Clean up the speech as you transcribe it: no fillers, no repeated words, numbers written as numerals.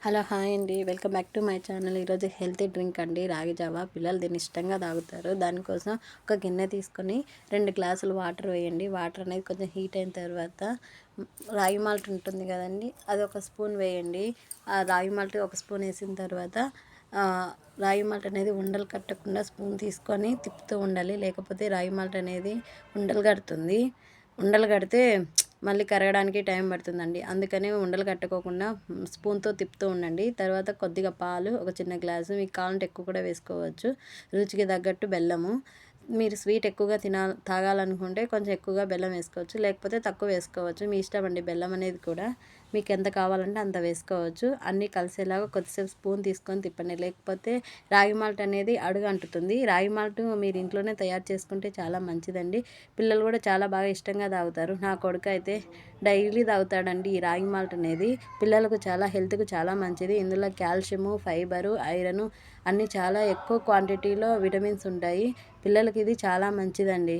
Hello hi అండి, welcome back to my channel. ఈరోజు healthy drink అండి, రాగి జావా. పిల్లలు దీన్ని ఇష్టంగా తాగుతారు. దానికోసం ఒక గిన్నె తీసుకొని 2 గ్లాసులు వాటర్ వేయండి. వాటర్ అనేది కొంచెం హీట్ అయిన తర్వాత రాగి మాల్ట్ ఉంటుంది కదండి, అది ఒక స్పూన్ వేయండి. ఆ రాగి మాల్ట్ ఒక స్పూన్ వేసిన తర్వాత రాగి మాల్ట్ అనేది ఉండలు కట్టకుండా స్పూన్ తీసుకొని తిప్పుతూ ఉండాలి. లేకపోతే రాగి మాల్ట్ అనేది ఉండలు కడుతుంది. ఉండలు కడితే మళ్ళీ కరగడానికి టైం పడుతుందండి. అందుకని ఉండలు కట్టుకోకుండా స్పూన్తో తిప్పుతూ ఉండండి. తర్వాత కొద్దిగా పాలు, ఒక చిన్న గ్లాసు, మీకు కావాలంటే ఎక్కువ కూడా వేసుకోవచ్చు. రుచికి తగ్గట్టు బెల్లము. మీరు స్వీట్ ఎక్కువగా తాగాలనుకుంటే కొంచెం ఎక్కువగా బెల్లం వేసుకోవచ్చు, లేకపోతే తక్కువ వేసుకోవచ్చు. మీ ఇష్టం అండి. బెల్లం అనేది కూడా మీకు ఎంత కావాలంటే అంత వేసుకోవచ్చు. అన్నీ కలిసేలాగా కొద్దిసేపు స్పూన్ తీసుకొని తిప్పండి, లేకపోతే రాగి మాల్ట్ అనేది అడుగు అంటుతుంది. రాగి మాల్ట్ మీరు ఇంట్లోనే తయారు చేసుకుంటే చాలా మంచిదండి. పిల్లలు కూడా చాలా బాగా ఇష్టంగా తాగుతారు. నా కొడుకు అయితే డైలీ తాగుతాడండి ఈ రాగి మాల్ట్ అనేది. పిల్లలకు చాలా హెల్త్కు చాలా మంచిది. ఇందులో కాల్షియము, ఫైబరు, ఐరన్ అన్నీ చాలా ఎక్కువ క్వాంటిటీలో విటమిన్స్ ఉంటాయి. పిల్లలకి ఇది చాలా మంచిదండి.